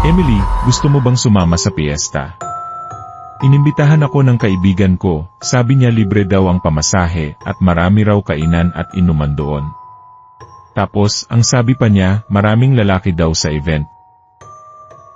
Emily, gusto mo bang sumama sa piyesta? Inimbitahan ako ng kaibigan ko, sabi niya libre daw ang pamasahe at marami raw kainan at inuman doon. Tapos, ang sabi pa niya, maraming lalaki daw sa event.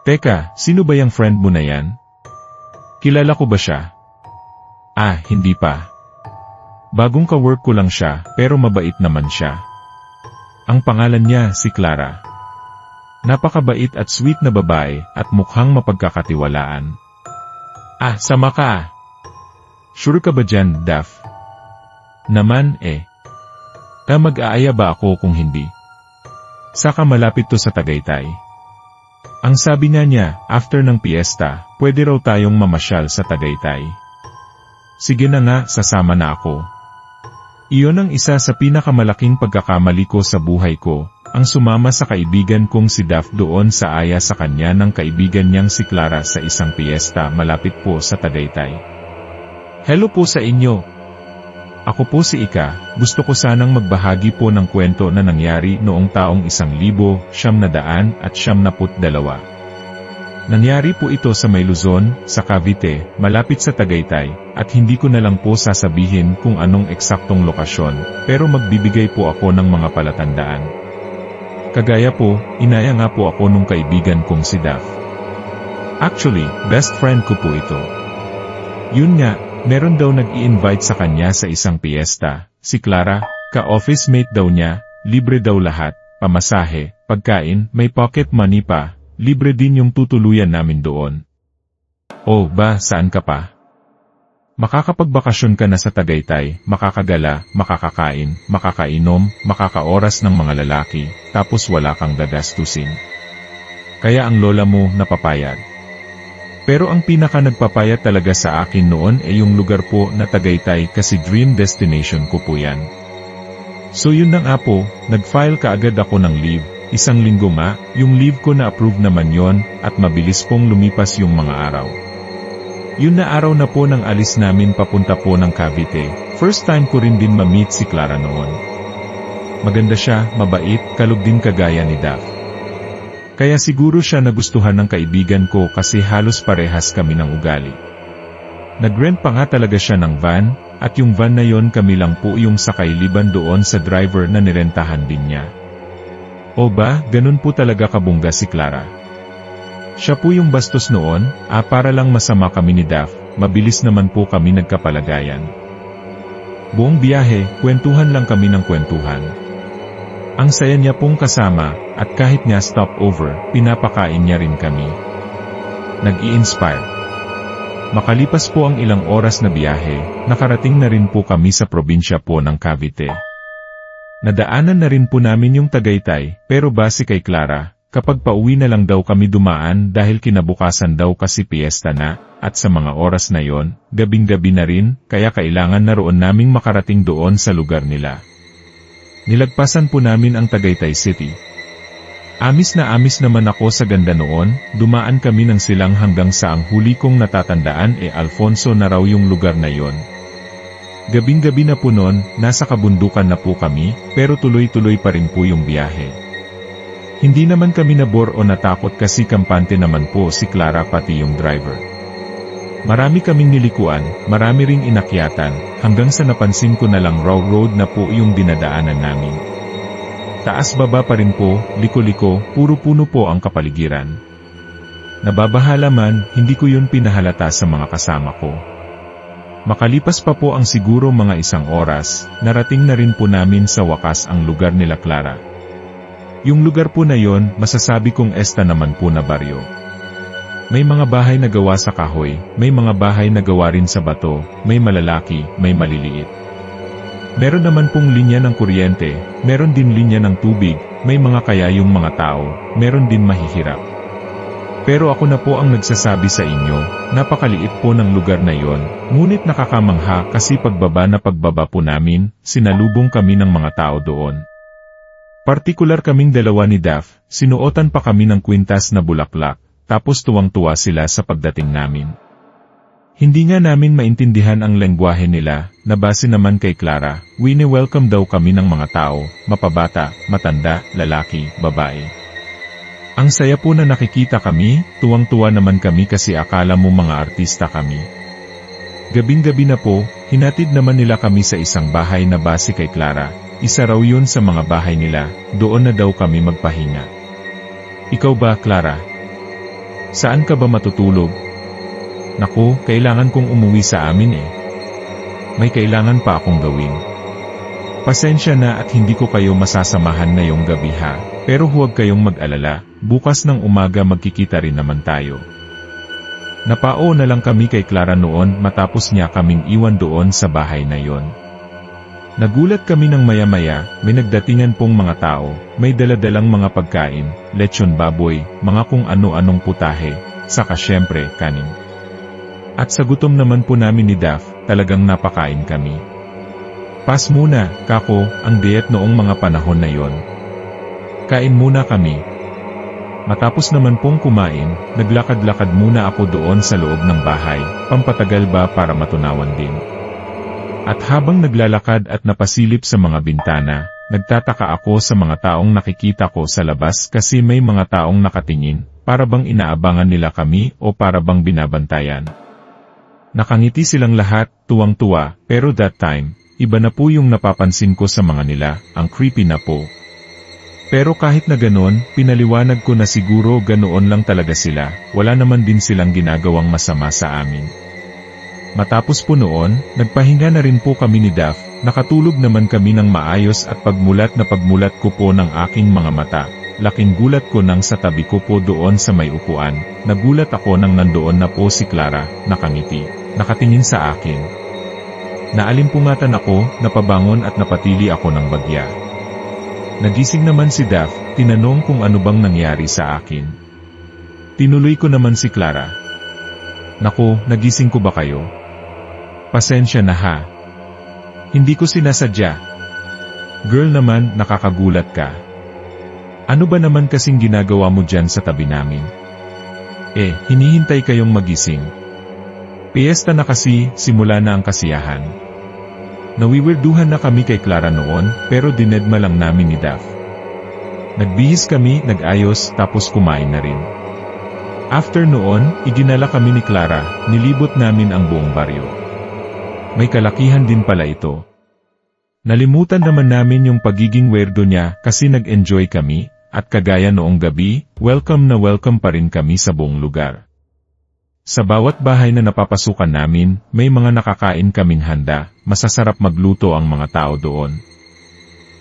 Teka, sino ba yung friend mo na yan? Kilala ko ba siya? Ah, hindi pa. Bagong ka-work ko lang siya, pero mabait naman siya. Ang pangalan niya si Clara. Napakabait at sweet na babae at mukhang mapagkakatiwalaan. Ah, sama ka. Sure ka ba dyan, Daph? Naman eh. Mag-aaya ba ako kung hindi? Saka malapit to sa Tagaytay. Ang sabi niya, after ng piyesta, pwede raw tayong mamasyal sa Tagaytay. Sige na nga, sasama na ako. Iyon ang isa sa pinakamalaking pagkakamali ko sa buhay ko, ang sumama sa kaibigan kong si Daph doon sa aya sa kanya ng kaibigan niyang si Clara sa isang piyesta malapit po sa Tagaytay. Hello po sa inyo. Ako po si Ika, gusto ko sanang magbahagi po ng kwento na nangyari noong taong 1992. Nangyari po ito sa May Luzon, sa Cavite, malapit sa Tagaytay, at hindi ko na lang po sasabihin kung anong eksaktong lokasyon, pero magbibigay po ako ng mga palatandaan. Kagaya po, inaya nga po ako nung kaibigan kong si Daph. Actually, best friend ko po ito. Yun nga, meron daw nag-i-invite sa kanya sa isang piyesta, si Clara, ka-office mate daw niya, libre daw lahat, pamasahe, pagkain, may pocket money pa, libre din yung tutuluyan namin doon. Oh ba, saan ka pa? Makakapagbakasyon ka na sa Tagaytay, makakagala, makakakain, makakainom, makakaoras ng mga lalaki, tapos wala kang gagastusin. Kaya ang lola mo napapayag. Pero ang pinaka nagpapayag talaga sa akin noon ay yung lugar po na Tagaytay kasi dream destination ko po yan. So yun na nga po, nag-file kaagad ako ng leave, 1 linggo nga, yung leave ko na approve naman yon at mabilis pong lumipas yung mga araw. Yun na araw na po ng alis namin papunta po ng Cavite, first time ko rin din ma-meet si Clara noon. Maganda siya, mabait, kalog din kagaya ni Daph. Kaya siguro siya nagustuhan ng kaibigan ko kasi halos parehas kami ng ugali. Nag-rent pa nga talaga siya ng van, at yung van na yon kami lang po yung sakay liban doon sa driver na nirentahan din niya. O ba, ganun po talaga kabongga si Clara. Siya po yung bastos noon, para lang masama kami ni Daph, mabilis naman po kami nagkapalagayan. Buong biyahe, kwentuhan lang kami ng kwentuhan. Ang saya niya pong kasama, at kahit nga stopover, pinapakain niya rin kami. Nag-i-inspire. Makalipas po ang ilang oras na biyahe, nakarating na rin po kami sa probinsya po ng Cavite. Nadaanan na rin po namin yung Tagaytay, pero base kay Clara, kapag pauwi na lang daw kami dumaan dahil kinabukasan daw kasi piyesta na, at sa mga oras na yon, gabing-gabi na rin, kaya kailangan na roon naming makarating doon sa lugar nila. Nilagpasan po namin ang Tagaytay City. Amis na amis naman ako sa ganda noon, dumaan kami ng silang hanggang sa ang huli kong natatandaan Alfonso na raw yung lugar na yon. Gabing-gabi na po noon, nasa kabundukan na po kami, pero tuloy-tuloy pa rin po yung biyahe. Hindi naman kami nabore o natakot kasi kampante naman po si Clara pati yung driver. Marami kaming nilikuan, marami ring inakyatan, hanggang sa napansin ko na lang raw road na po yung dinadaanan namin. Taas-baba pa rin po, liko-liko, puro puno po ang kapaligiran. Nababahala man, hindi ko yun pinahalata sa mga kasama ko. Makalipas pa po ang siguro mga 1 oras, narating na rin po namin sa wakas ang lugar nila Clara. Yung lugar po na yon, masasabi kong esta naman po na baryo. May mga bahay na gawa sa kahoy, may mga bahay na gawa rin sa bato, may malalaki, may maliliit. Meron naman pong linya ng kuryente, meron din linya ng tubig, may mga kayayong mga tao, meron din mahihirap. Pero ako na po ang nagsasabi sa inyo, napakaliit po ng lugar na yon, ngunit nakakamangha kasi pagbaba po namin, sinalubong kami ng mga tao doon. Partikular kaming dalawa ni Daph, sinuotan pa kami ng kwintas na bulaklak, tapos tuwang-tuwa sila sa pagdating namin. Hindi nga namin maintindihan ang lengguwahe nila, na base naman kay Clara, wini-welcome daw kami ng mga tao, mapabata, matanda, lalaki, babae. Ang saya po na nakikita kami, tuwang-tuwa naman kami kasi akala mo mga artista kami. Gabing-gabi na po, hinatid naman nila kami sa isang bahay na base kay Clara. Isa raw yun sa mga bahay nila, doon na daw kami magpahinga. Ikaw ba, Clara? Saan ka ba matutulog? Naku, kailangan kong umuwi sa amin eh. May kailangan pa akong gawin. Pasensya na at hindi ko kayo masasamahan ngayong gabi ha, pero huwag kayong mag-alala, bukas ng umaga magkikita rin naman tayo. Napao na lang kami kay Clara noon matapos niya kaming iwan doon sa bahay na yon. Nagulat kami ng maya-maya, may nagdatingan pong mga tao, may daladalang mga pagkain, lechon baboy, mga kung ano-anong putahe, saka syempre, kanin. At sa gutom naman po namin ni Daph, talagang napakain kami. Pas muna, kako, ang diet noong mga panahon na yon. Kain muna kami. Matapos naman pong kumain, naglakad-lakad muna ako doon sa loob ng bahay, pampatagal ba para matunawan din. At habang naglalakad at napasilip sa mga bintana, nagtataka ako sa mga taong nakikita ko sa labas kasi may mga taong nakatingin, para bang inaabangan nila kami o para bang binabantayan. Nakangiti silang lahat, tuwang-tuwa, pero that time, iba na po yung napapansin ko sa mga nila, ang creepy na po. Pero kahit na ganon, pinaliwanag ko na siguro ganoon lang talaga sila, wala naman din silang ginagawang masama sa amin. Matapos po noon, nagpahinga na rin po kami ni Daph, nakatulog naman kami ng maayos at pagmulat ko po ng aking mga mata, laking gulat ko nang sa tabi ko po doon sa may upuan, nagulat ako nang nandoon na po si Clara, nakangiti, nakatingin sa akin. Naalimpungatan ako, napabangon at napatili ako ng bagya. Nagising naman si Daph, tinanong kung ano bang nangyari sa akin. Tinuloy ko naman si Clara. Naku, nagising ko ba kayo? Pasensya na ha. Hindi ko sinasadya. Girl naman, nakakagulat ka. Ano ba naman kasing ginagawa mo dyan sa tabi namin? Hinihintay kayong magising. Piyesta na kasi, simula na ang kasiyahan. Nawiwirduhan na kami kay Clara noon, pero dinedma lang namin ni Daph. Nagbihis kami, nag-ayos, tapos kumain na rin. After noon, idinala kami ni Clara, nilibot namin ang buong baryo. May kalakihan din pala ito. Nalimutan naman namin yung pagiging weirdo niya kasi nag-enjoy kami, at kagaya noong gabi, welcome na welcome pa rin kami sa buong lugar. Sa bawat bahay na napapasukan namin, may mga nakakain kaming handa, masasarap magluto ang mga tao doon.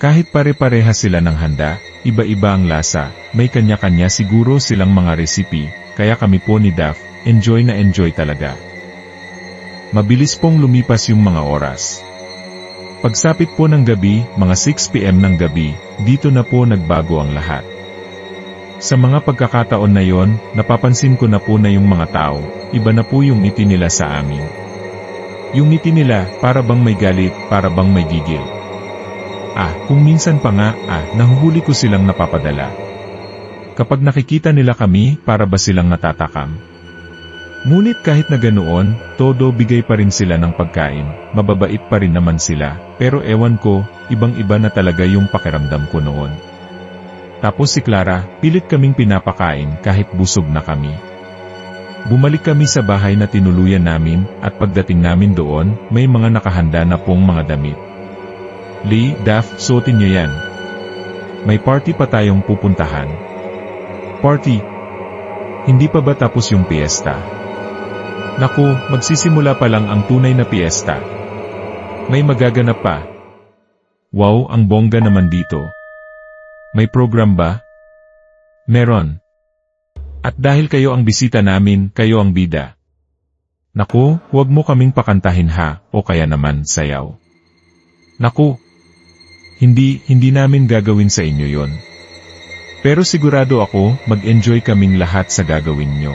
Kahit pare-pareha sila ng handa, iba-iba ang lasa, may kanya-kanya siguro silang mga recipe, kaya kami po ni Daph, enjoy na enjoy talaga. Mabilis pong lumipas yung mga oras. Pagsapit po ng gabi, mga 6 PM ng gabi, dito na po nagbago ang lahat. Sa mga pagkakataon na yon, napapansin ko na po na yung mga tao, iba na po yung ngiti nila sa amin. Yung ngiti nila, para bang may galit, para bang may gigil. Kung minsan pa nga, nahuhuli ko silang napapadala. Kapag nakikita nila kami, para ba silang natatakam. Ngunit kahit na ganoon, todo bigay pa rin sila ng pagkain, mababait pa rin naman sila, pero ewan ko, ibang-iba na talaga yung pakiramdam ko noon. Tapos si Clara, pilit kaming pinapakain kahit busog na kami. Bumalik kami sa bahay na tinuluyan namin, at pagdating namin doon, may mga nakahanda na pong mga damit. Lee, Daph, suotin niyo yan. May party pa tayong pupuntahan. Party? Hindi pa ba tapos yung piyesta? Naku, magsisimula pa lang ang tunay na piyesta. May magaganap pa. Wow, ang bongga naman dito. May program ba? Meron. At dahil kayo ang bisita namin, kayo ang bida. Naku, huwag mo kaming pakantahin ha, o kaya naman sayaw. Naku, hindi namin gagawin sa inyo yon. Pero sigurado ako, mag-enjoy kaming lahat sa gagawin nyo.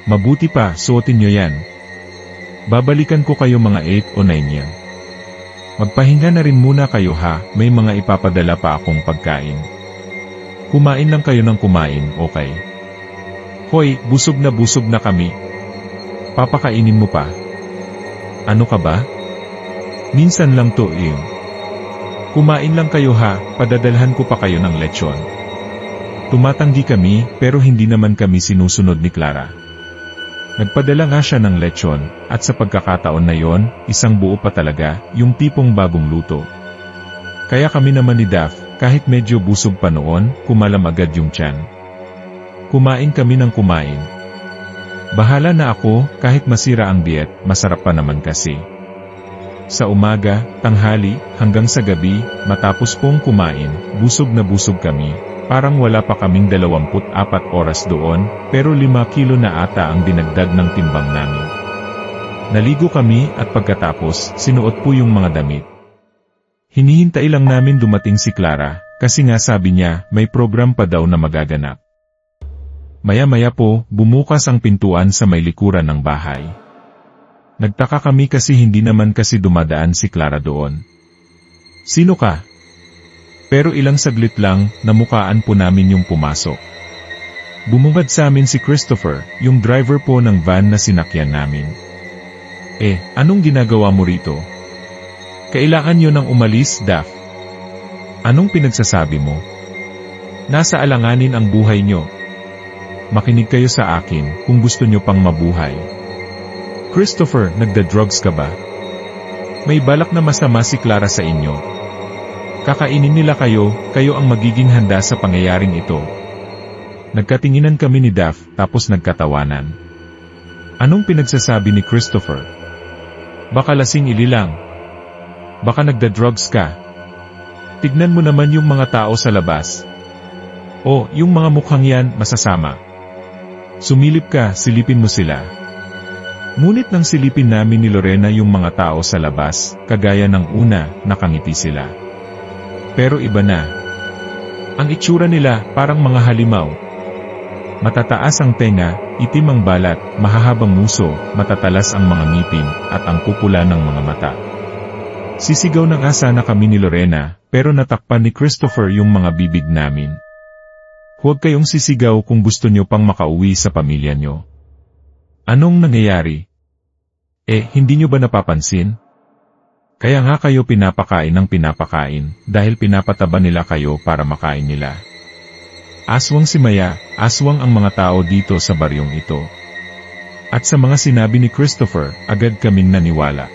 Mabuti pa, suotin nyo yan. Babalikan ko kayo mga 8 o 9 yan. Magpahinga na rin muna kayo ha, may mga ipapadala pa akong pagkain. Kumain lang kayo ng kumain, okay? Hoy, busog na kami. Papakainin mo pa. Ano ka ba? Minsan lang to Kumain lang kayo ha, padadalhan ko pa kayo ng lechon. Tumatanggi kami, pero hindi naman kami sinusunod ni Clara. Nagpadala nga siya ng lechon, at sa pagkakataon na yon, isang buo pa talaga, yung tipong bagong luto. Kaya kami naman ni Daph, kahit medyo busog pa noon, kumalam agad yung tiyan. Kumain kami ng kumain. Bahala na ako, kahit masira ang diet, masarap pa naman kasi. Sa umaga, tanghali, hanggang sa gabi, matapos pong kumain, busog na busog kami. Parang wala pa kaming 24 oras doon, pero 5 kilo na ata ang dinagdag ng timbang namin. Naligo kami at pagkatapos, sinuot po yung mga damit. Hinihintay lang namin dumating si Clara, kasi nga sabi niya, may program pa daw na magaganap. Maya-maya po, bumukas ang pintuan sa may likuran ng bahay. Nagtaka kami kasi hindi naman kasi dumadaan si Clara doon. Sino ka? Pero ilang saglit lang, namukaan po namin yung pumasok. Bumungad sa amin si Christopher, yung driver po ng van na sinakyan namin. Anong ginagawa mo rito? Kailangan nyo nang umalis, Daph. Anong pinagsasabi mo? Nasa alanganin ang buhay nyo. Makinig kayo sa akin kung gusto nyo pang mabuhay. Christopher, nagda-drugs ka ba? May balak na masama si Clara sa inyo. Kakainin nila kayo ang magiging handa sa pangyayaring ito. Nagkatinginan kami ni Daph, tapos nagkatawanan. Anong pinagsasabi ni Christopher? Baka lasing ililang. Baka nagda-drugs ka. Tignan mo naman yung mga tao sa labas. Yung mga mukhang yan, masasama. Sumilip ka, silipin mo sila. Ngunit nang silipin namin ni Lorena yung mga tao sa labas, kagaya ng una, nakangiti sila. Pero iba na. Ang itsura nila, parang mga halimaw. Matataas ang tenga, itim ang balat, mahahabang muso, matatalas ang mga ngipin, at ang pupula ng mga mata. Sisigaw ng asa na kami ni Lorena, pero natakpan ni Christopher yung mga bibig namin. Huwag kayong sisigaw kung gusto nyo pang makauwi sa pamilya nyo. Anong nangyayari? Hindi nyo ba napapansin? Kaya nga kayo pinapakain ng pinapakain, dahil pinapataba nila kayo para makain nila. Aswang si Maya, aswang ang mga tao dito sa baryong ito. At sa mga sinabi ni Christopher, agad kaming naniwala.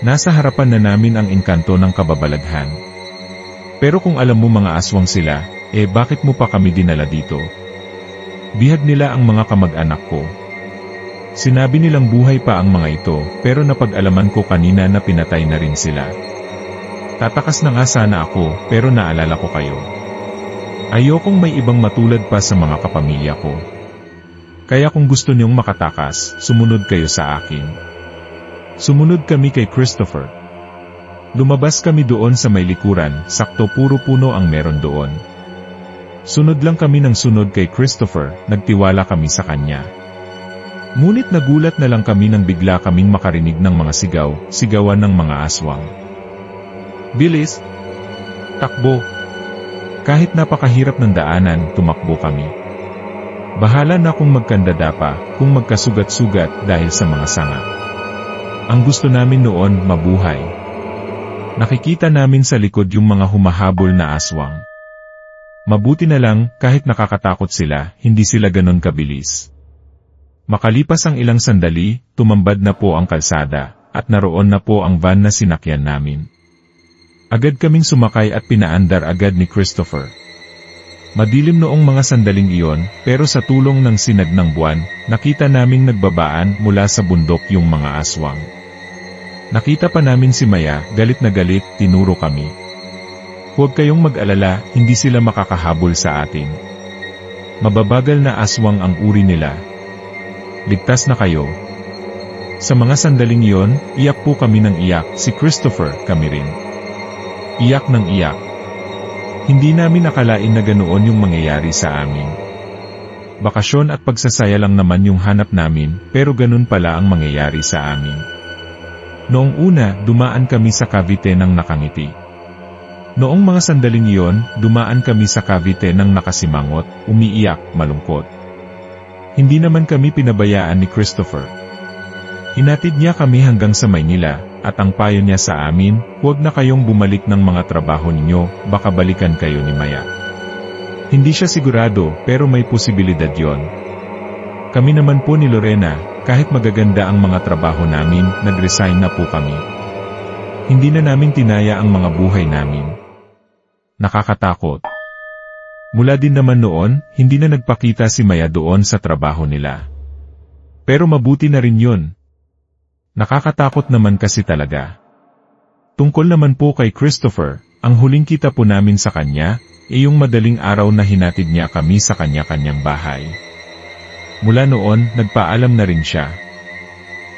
Nasa harapan na namin ang engkanto ng kababalaghan. Pero kung alam mo mga aswang sila, bakit mo pa kami dinala dito? Bihag nila ang mga kamag-anak ko. Sinabi nilang buhay pa ang mga ito, pero napag-alaman ko kanina na pinatay na rin sila. Tatakas na nga sana ako, pero naalala ko kayo. Ayokong may ibang matulad pa sa mga kapamilya ko. Kaya kung gusto niyong makatakas, sumunod kayo sa akin. Sumunod kami kay Christopher. Lumabas kami doon sa may likuran, sakto puro puno ang meron doon. Sunod lang kami ng sunod kay Christopher, nagtiwala kami sa kanya. Ngunit nagulat na lang kami nang bigla kaming makarinig ng mga sigawan ng mga aswang. Bilis! Takbo! Kahit napakahirap ng daanan, tumakbo kami. Bahala na kung magkandada pa, kung magkasugat-sugat dahil sa mga sanga. Ang gusto namin noon, mabuhay. Nakikita namin sa likod yung mga humahabol na aswang. Mabuti na lang, kahit nakakatakot sila, hindi sila ganon kabilis. Makalipas ang ilang sandali, tumambad na po ang kalsada, at naroon na po ang van na sinakyan namin. Agad kaming sumakay at pinaandar agad ni Christopher. Madilim noong mga sandaling iyon, pero sa tulong ng sinag ng buwan, nakita naming nagbabaan mula sa bundok yung mga aswang. Nakita pa namin si Maya, galit na galit, tinuro kami. Huwag kayong mag-alala, hindi sila makakahabol sa atin. Mababagal na aswang ang uri nila. Ligtas na kayo. Sa mga sandaling iyon, iyak po kami ng iyak, si Christopher, kami rin. Iyak ng iyak. Hindi namin nakalain na ganoon yung mangyayari sa amin. Bakasyon at pagsasaya lang naman yung hanap namin, pero ganun pala ang mangyayari sa amin. Noong una, dumaan kami sa Cavite ng nakangiti. Noong mga sandaling iyon, dumaan kami sa Cavite ng nakasimangot, umiiyak, malungkot. Hindi naman kami pinabayaan ni Christopher. Hinatid niya kami hanggang sa Maynila, at ang payo niya sa amin, huwag na kayong bumalik ng mga trabaho ninyo, baka balikan kayo ni Maya. Hindi siya sigurado, pero may posibilidad yon. Kami naman po ni Lorena, kahit magaganda ang mga trabaho namin, nag-resign na po kami. Hindi na namin tinaya ang mga buhay namin. Nakakatakot. Mula din naman noon, hindi na nagpakita si Maya doon sa trabaho nila. Pero mabuti na rin yun. Nakakatakot naman kasi talaga. Tungkol naman po kay Christopher, ang huling kita po namin sa kanya, yung madaling araw na hinatid niya kami sa kanya-kanyang bahay. Mula noon, nagpaalam na rin siya.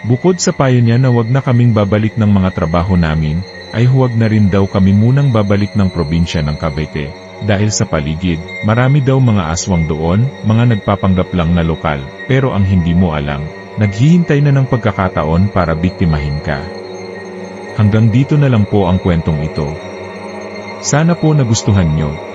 Bukod sa payo niya na wag na kaming babalik ng mga trabaho namin, ay huwag na rin daw kami munang babalik ng probinsya ng Cavite, dahil sa paligid, marami daw mga aswang doon, mga nagpapanggap lang na lokal, pero ang hindi mo alam, naghihintay na ng pagkakataon para biktimahin ka. Hanggang dito na lang po ang kwentong ito. Sana po nagustuhan nyo.